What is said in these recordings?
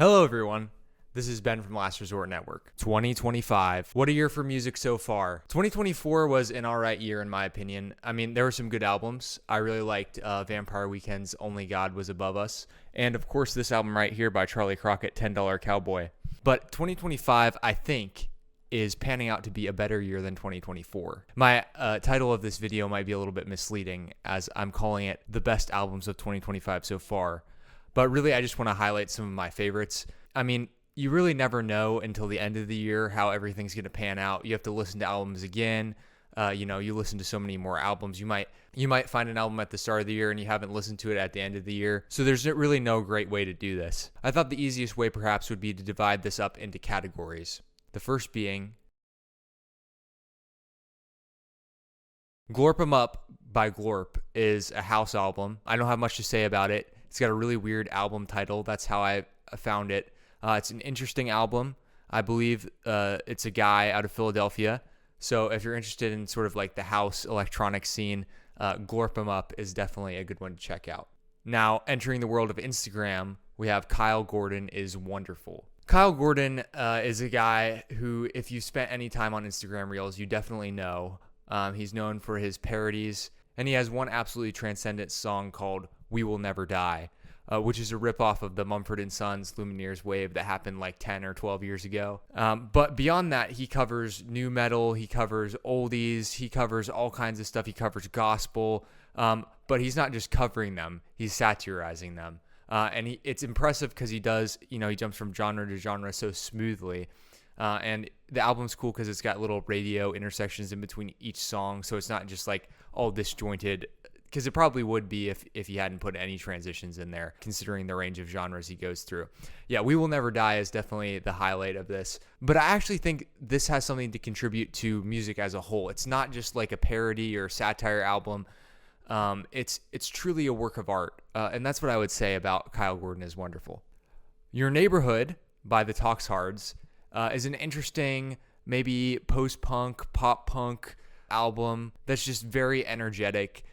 Hello, everyone. This is Ben from Last Resort Network. 2025. What a year for music so far. 2024 was an alright year, in my opinion. I mean, there were some good albums. I really liked Vampire Weekend's Only God Was Above Us. And, of course, this album right here by Charlie Crockett, $10 Cowboy. But 2025, I think, is panning out to be a better year than 2024. My title of this video might be a little bit misleading, as I'm calling it the best albums of 2025 so far. But really, I just want to highlight some of my favorites. I mean, you really never know until the end of the year how everything's going to pan out. You have to listen to albums again. You listen to so many more albums. You might find an album at the start of the year and you haven't listened to it at the end of the year. So there's really no great way to do this. I thought the easiest way perhaps would be to divide this up into categories. The first being Glorp 'Em Up by Glorp is a house album. I don't have much to say about it. It's got a really weird album title. That's how I found it. It's an interesting album. I believe it's a guy out of Philadelphia. So if you're interested in sort of like the house electronic scene, Glorp 'Em Up is definitely a good one to check out. Now, entering the world of Instagram, we have Kyle Gordon is Wonderful. Kyle Gordon is a guy who, if you spent any time on Instagram Reels, you definitely know. He's known for his parodies, and he has one absolutely transcendent song called We Will Never Die, which is a ripoff of the Mumford & Sons Lumineers wave that happened like 10 or 12 years ago. But beyond that, he covers new metal, he covers oldies, he covers all kinds of stuff. He covers gospel, but he's not just covering them, he's satirizing them. And it's impressive because he does, he jumps from genre to genre so smoothly. And the album's cool because it's got little radio intersections in between each song, so it's not just like all disjointed, because it probably would be if he hadn't put any transitions in there, considering the range of genres he goes through. Yeah, We Will Never Die is definitely the highlight of this. But I actually think this has something to contribute to music as a whole. It's not just like a parody or satire album. It's truly a work of art. And that's what I would say about Kyle Gordon is Wonderful. Your Neighborhood by the Toxhards is an interesting, maybe post-punk, pop-punk album that's just very energetic,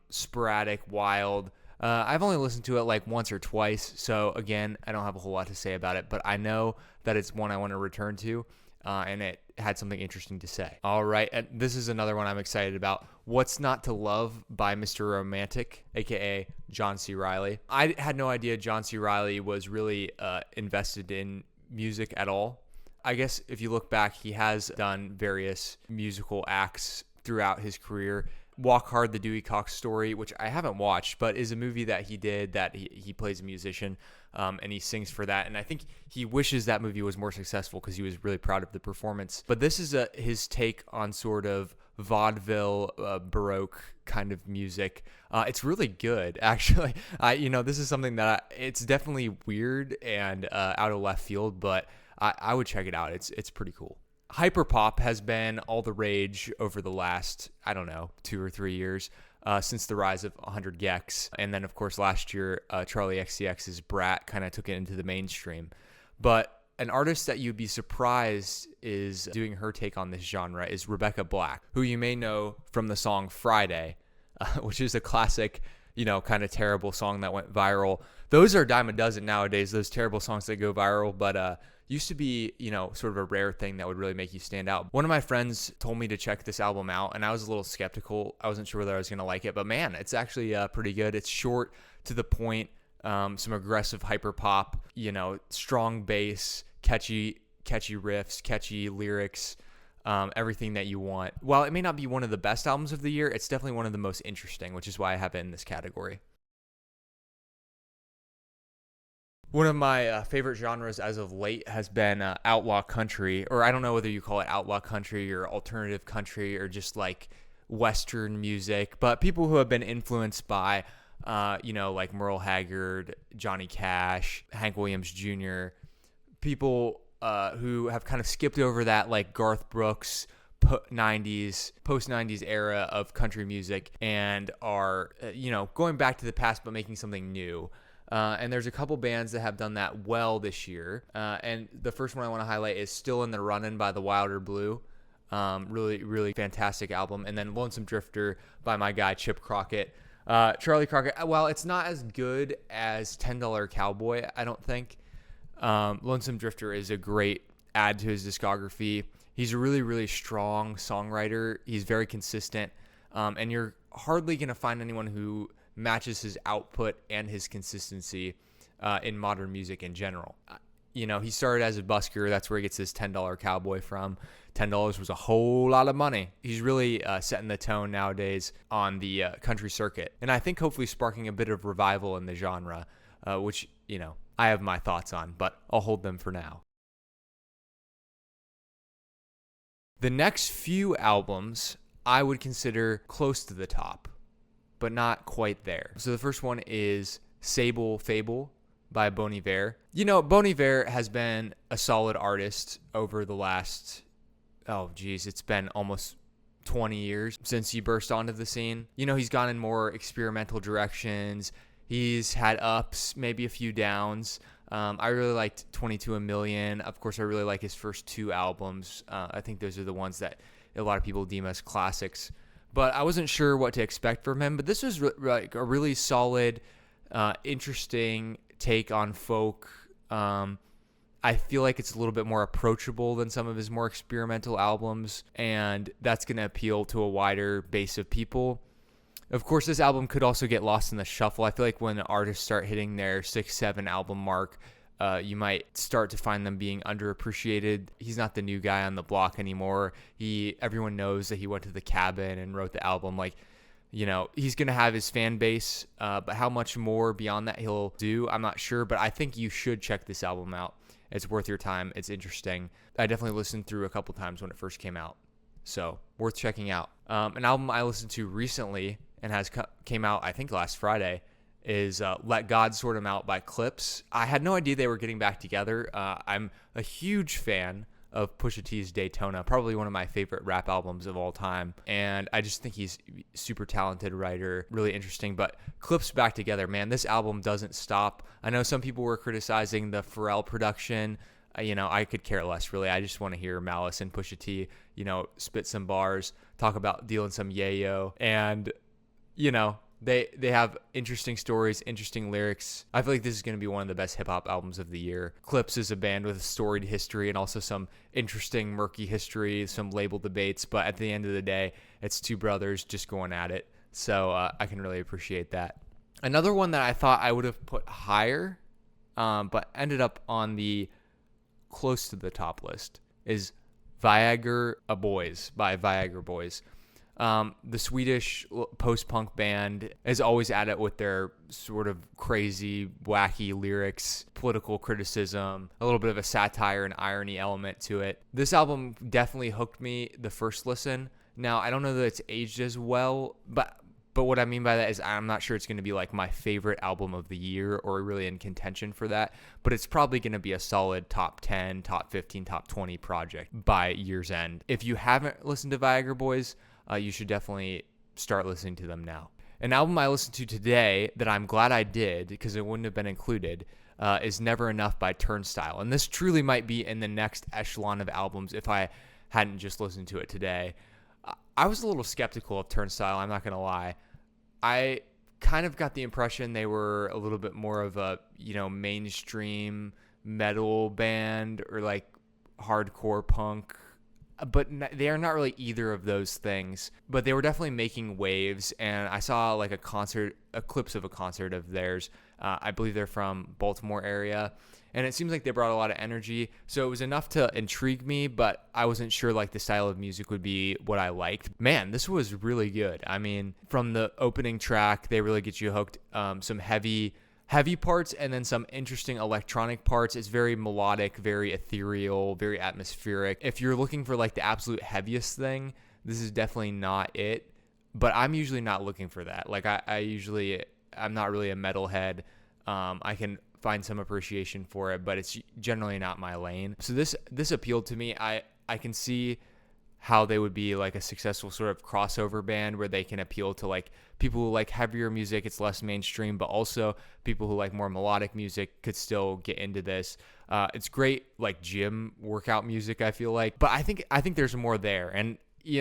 sporadic, wild. I've only listened to it like once or twice, so again, I don't have a whole lot to say about it, but I know that it's one I want to return to, and it had something interesting to say. All right, and this is another one I'm excited about. What's Not to Love by Mr. Romantic, aka John C. Reilly. I had no idea John C. Reilly was really invested in music at all. I guess if you look back, he has done various musical acts throughout his career. Walk Hard, the Dewey Cox Story, which I haven't watched, but is a movie that he did that he plays a musician, and he sings for that. And I think he wishes that movie was more successful because he was really proud of the performance. But this is his take on sort of vaudeville, Baroque kind of music. It's really good, actually. This is something that it's definitely weird and out of left field, but I would check it out. It's pretty cool. Hyperpop has been all the rage over the last, 2 or 3 years, since the rise of 100 gecs. And then, of course, last year, Charlie XCX's Brat kind of took it into the mainstream. But an artist that you'd be surprised is doing her take on this genre is Rebecca Black, who you may know from the song Friday, which is a classic, kind of terrible song that went viral. Those are a dime a dozen nowadays, those terrible songs that go viral, but used to be, sort of a rare thing that would really make you stand out. One of my friends told me to check this album out, and I was a little skeptical. I wasn't sure whether I was going to like it, but man, it's actually pretty good. It's short, to the point, some aggressive hyper pop, strong bass, catchy riffs, catchy lyrics, everything that you want. While it may not be one of the best albums of the year, it's definitely one of the most interesting, which is why I have it in this category. One of my favorite genres as of late has been outlaw country, or I don't know whether you call it outlaw country or alternative country or just like Western music, but people who have been influenced by, like Merle Haggard, Johnny Cash, Hank Williams Jr., people who have kind of skipped over that like Garth Brooks, post 90s era of country music and are, going back to the past but making something new. And there's a couple bands that have done that well this year. And the first one I want to highlight is Still in the Runnin' by The Wilder Blue. Really, really fantastic album. And then Lonesome Drifter by my guy Chip Crockett. Charlie Crockett, while it's not as good as $10 Cowboy, I don't think, Lonesome Drifter is a great add to his discography. He's a really, really strong songwriter. He's very consistent, and you're hardly going to find anyone who matches his output and his consistency in modern music in general. He started as a busker. That's where he gets his $10 cowboy from. $10 was a whole lot of money. He's really setting the tone nowadays on the country circuit, and I think hopefully sparking a bit of revival in the genre, which, I have my thoughts on, but I'll hold them for now. The next few albums I would consider close to the top, but not quite there. So the first one is Sable Fable by Bon Iver. Bon Iver has been a solid artist over the last, it's been almost 20 years since he burst onto the scene. He's gone in more experimental directions. He's had ups, maybe a few downs. I really liked 22 A Million. Of course, I really like his first two albums. I think those are the ones that a lot of people deem as classics. But I wasn't sure what to expect from him. But this was like a really solid, interesting take on folk. I feel like it's a little bit more approachable than some of his more experimental albums, and that's going to appeal to a wider base of people. Of course, this album could also get lost in the shuffle. I feel like when artists start hitting their 6-7 album mark, you might start to find them being underappreciated. He's not the new guy on the block anymore. Everyone knows that he went to the cabin and wrote the album. He's going to have his fan base, but how much more beyond that he'll do, I'm not sure. But I think you should check this album out. It's worth your time. It's interesting. I definitely listened through a couple times when it first came out. So worth checking out. An album I listened to recently and came out, I think, last Friday, is Let God Sort 'Em Out by Clips. I had no idea they were getting back together. I'm a huge fan of Pusha T's Daytona, probably one of my favorite rap albums of all time. And I just think he's a super talented writer, really interesting. But Clips back together, man, this album doesn't stop. I know some people were criticizing the Pharrell production. I could care less, really. I just want to hear Malice and Pusha T, spit some bars, talk about dealing some yayo. And, they have interesting stories, interesting lyrics. I feel like this is going to be one of the best hip-hop albums of the year. Clips is a band with a storied history and also some interesting, murky history, some label debates. But at the end of the day, it's two brothers just going at it. So I can really appreciate that. Another one that I thought I would have put higher, but ended up on the close to the top list, is Viagra Boys by Viagra Boys. The Swedish post-punk band is always at it with their sort of crazy, wacky lyrics, political criticism, a little bit of a satire and irony element to it. This album definitely hooked me the first listen. Now, I don't know that it's aged as well, but what I mean by that is I'm not sure it's going to be like my favorite album of the year or really in contention for that, but it's probably going to be a solid top 10, top 15, top 20 project by year's end. If you haven't listened to Viagra Boys, you should definitely start listening to them now. An album I listened to today that I'm glad I did because it wouldn't have been included is Never Enough by Turnstile. And this truly might be in the next echelon of albums if I hadn't just listened to it today. I was a little skeptical of Turnstile, I'm not going to lie. I kind of got the impression they were a little bit more of a, mainstream metal band or like hardcore punk, but they are not really either of those things. But they were definitely making waves, and I saw like a clips of a concert of theirs. I believe they're from Baltimore area, and it seems like they brought a lot of energy. So it was enough to intrigue me, but I wasn't sure like the style of music would be what I liked. Man, this was really good. I mean, from the opening track, they really get you hooked. Some heavy parts and then some interesting electronic parts. It's very melodic, very ethereal, very atmospheric. If you're looking for like the absolute heaviest thing, this is definitely not it. But I'm usually not looking for that. Like I'm not really a metalhead. I can find some appreciation for it, but it's generally not my lane. So this appealed to me. I can see how they would be like a successful sort of crossover band where they can appeal to like people who like heavier music. It's less mainstream, but also people who like more melodic music could still get into this. It's great like gym workout music, I feel like, but I think there's more there. And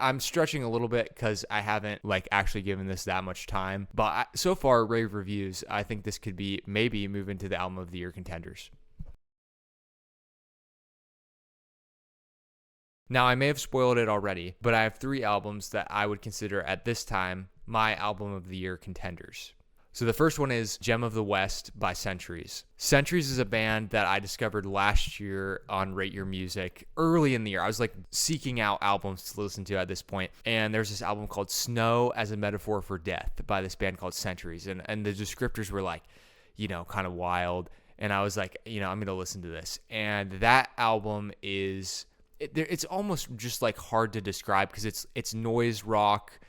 I'm stretching a little bit because I haven't like actually given this that much time, but so far rave reviews, I think this could be maybe move into the album of the year contenders. Now, I may have spoiled it already, but I have 3 albums that I would consider at this time my album of the year contenders. So the first one is Gem of the West by Centuries. Centuries is a band that I discovered last year on Rate Your Music early in the year. I was like seeking out albums to listen to at this point. And there's this album called Snow as a Metaphor for Death by this band called Centuries. And the descriptors were like, kind of wild. And I was like, I'm going to listen to this. And that album is, it's almost just like hard to describe because it's noise rock,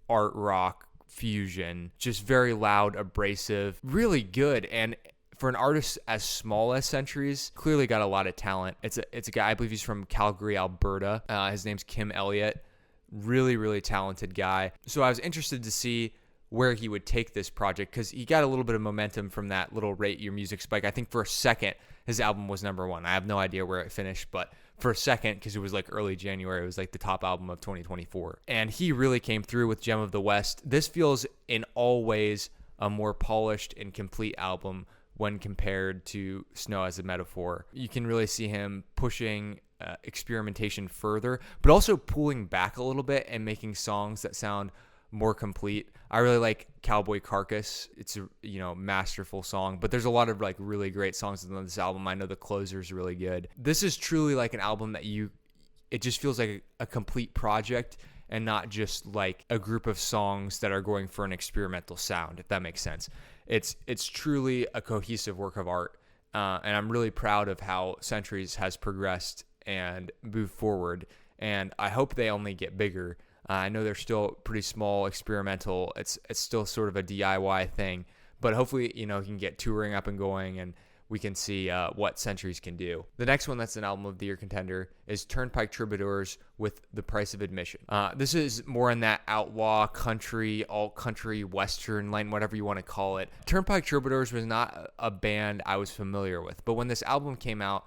art rock, fusion, just very loud, abrasive, really good. And for an artist as small as Centuries, clearly got a lot of talent. It's a guy, I believe he's from Calgary, Alberta. His name's Kim Elliott. Really, really talented guy. So I was interested to see where he would take this project because he got a little bit of momentum from that little Rate Your Music spike. I think for a second, his album was number 1. I have no idea where it finished, but for a second, because it was like early January, it was like the top album of 2024. And he really came through with Gem of the West. This feels in all ways a more polished and complete album when compared to Snow as a Metaphor. You can really see him pushing experimentation further, but also pulling back a little bit and making songs that sound more complete. I really like Cowboy Carcass. It's a masterful song, but there's a lot of like really great songs on this album. I know the closer is really good. This is truly like an album that it just feels like a complete project and not just like a group of songs that are going for an experimental sound, if that makes sense. It's truly a cohesive work of art. And I'm really proud of how Centuries has progressed and moved forward. And I hope they only get bigger. I know they're still pretty small, experimental. It's still sort of a DIY thing, but hopefully, he can get touring up and going and we can see what Centuries can do. The next one that's an album of the year contender is Turnpike Troubadours with The Price of Admission. This is more in that outlaw country, alt country, western lane, whatever you want to call it. Turnpike Troubadours was not a band I was familiar with, but when this album came out,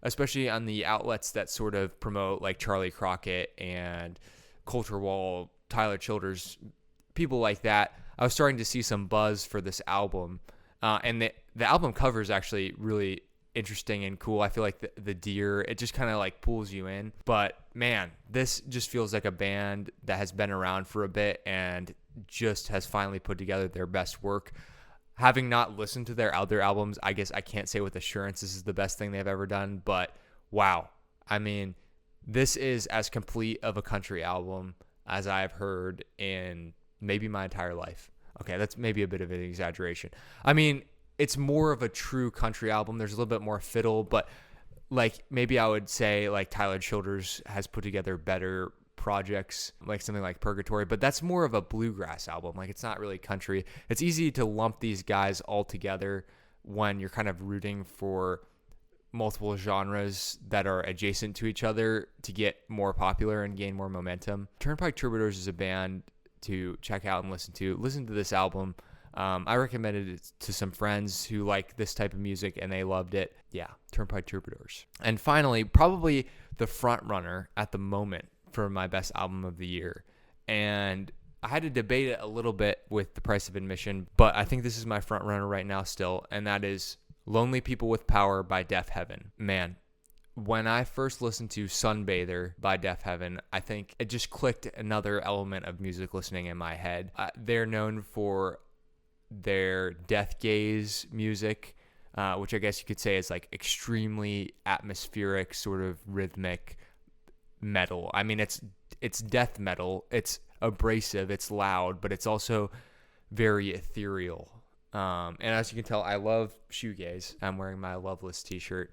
especially on the outlets that sort of promote like Charlie Crockett and Culture Wall, Tyler Childers, people like that, I was starting to see some buzz for this album. And the album cover is actually really interesting and cool. I feel like the deer, it just kind of like pulls you in. But man, this just feels like a band that has been around for a bit and just has finally put together their best work. Having not listened to their other albums, I guess I can't say with assurance this is the best thing they've ever done. But wow, I mean, this is as complete of a country album as I've heard in maybe my entire life. Okay, that's maybe a bit of an exaggeration. I mean, it's more of a true country album. There's a little bit more fiddle, but like maybe I would say like Tyler Childers has put together better projects, like something like Purgatory, but that's more of a bluegrass album. Like it's not really country. It's easy to lump these guys all together when you're kind of rooting for multiple genres that are adjacent to each other to get more popular and gain more momentum. Turnpike Troubadours is a band to check out and listen to. Listen to this album. I recommended it to some friends who like this type of music and they loved it. Yeah, Turnpike Troubadours. And finally, probably the front runner at the moment for my best album of the year. And I had to debate it a little bit with The Price of Admission, but I think this is my front runner right now still, and that is Lonely People with Power by Deaf Heaven. Man, when I first listened to Sunbather by Deaf Heaven, I think it just clicked another element of music listening in my head. They're known for their death gaze music, which I guess you could say is like extremely atmospheric, sort of rhythmic metal. I mean, it's death metal. It's abrasive. It's loud, but it's also very ethereal. And as you can tell, I love shoegaze. I'm wearing my Loveless t-shirt.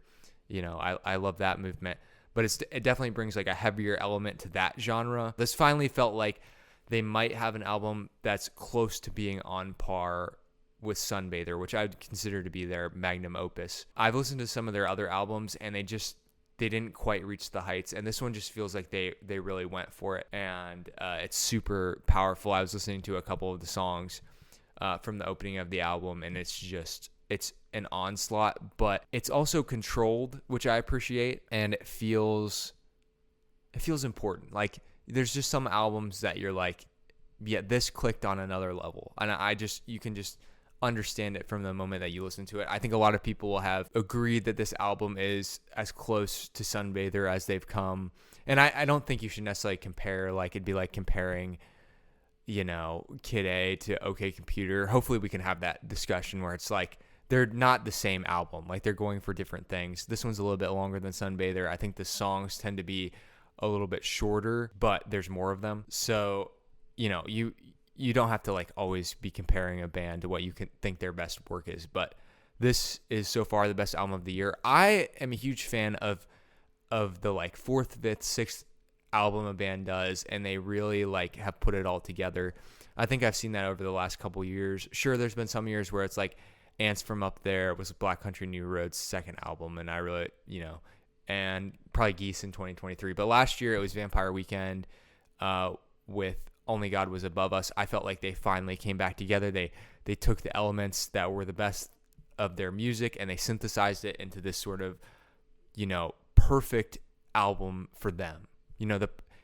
I love that movement, but it definitely brings like a heavier element to that genre. This finally felt like they might have an album that's close to being on par with Sunbather, which I would consider to be their magnum opus. I've listened to some of their other albums and they didn't quite reach the heights. And this one just feels like they really went for it. And it's super powerful. I was listening to a couple of the songs from the opening of the album, and it's an onslaught, but it's also controlled, which I appreciate, and it feels important. Like there's just some albums that you're like, yeah, this clicked on another level, and you can just understand it from the moment that you listen to it. I think a lot of people will have agreed that this album is as close to Sunbather as they've come, And I don't think you should necessarily compare, like it'd be like comparing, Kid A to OK Computer. Hopefully we can have that discussion where it's like they're not the same album. Like they're going for different things. This one's a little bit longer than Sunbather. I think the songs tend to be a little bit shorter, but there's more of them. So, you don't have to like always be comparing a band to what you can think their best work is, but this is so far the best album of the year. I am a huge fan of the like fourth, fifth, sixth album a band does, and they really like have put it all together. I think I've seen that over the last couple years. Sure, there's been some years where it's like Ants from Up There was Black Country New Road's second album, and I really, and probably Geese in 2023. But last year it was Vampire Weekend with Only God Was Above Us. I felt like they finally came back together. They took the elements that were the best of their music and they synthesized it into this sort of, perfect album for them.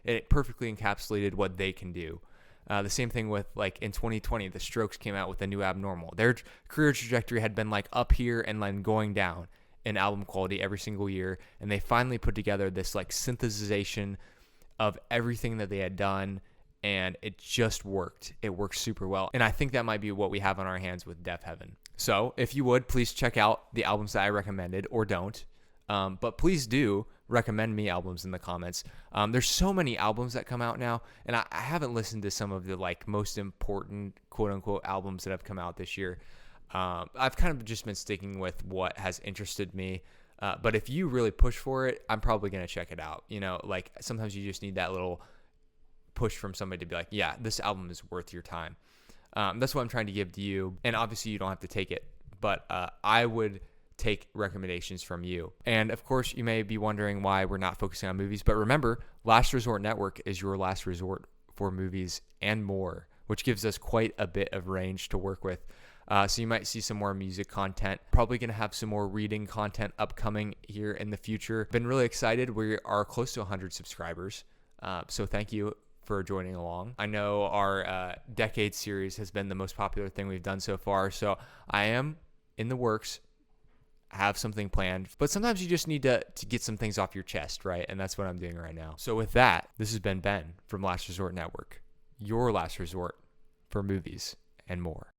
It perfectly encapsulated what they can do. The same thing with like in 2020, the Strokes came out with a new Abnormal. Their career trajectory had been like up here and then going down in album quality every single year. And they finally put together this like synthesization of everything that they had done. And it just worked. It worked super well. And I think that might be what we have on our hands with Deafheaven. So if you would, please check out the albums that I recommended or don't. But please do recommend me albums in the comments. There's so many albums that come out now. And I haven't listened to some of the like most important quote unquote albums that have come out this year. I've kind of just been sticking with what has interested me. But if you really push for it, I'm probably going to check it out. Like sometimes you just need that little push from somebody to be like, yeah, this album is worth your time. That's what I'm trying to give to you. And obviously you don't have to take it, but I would take recommendations from you. And of course you may be wondering why we're not focusing on movies, but remember, Last Resort Network is your last resort for movies and more, which gives us quite a bit of range to work with. So you might see some more music content, probably going to have some more reading content upcoming here in the future. Been really excited. We are close to 100 subscribers. So thank you for joining along. I know our decade series has been the most popular thing we've done so far, so I am in the works, have something planned, but sometimes you just need to get some things off your chest, right? And that's what I'm doing right now. So with that, this has been Ben from Last Resort Network, your last resort for movies and more.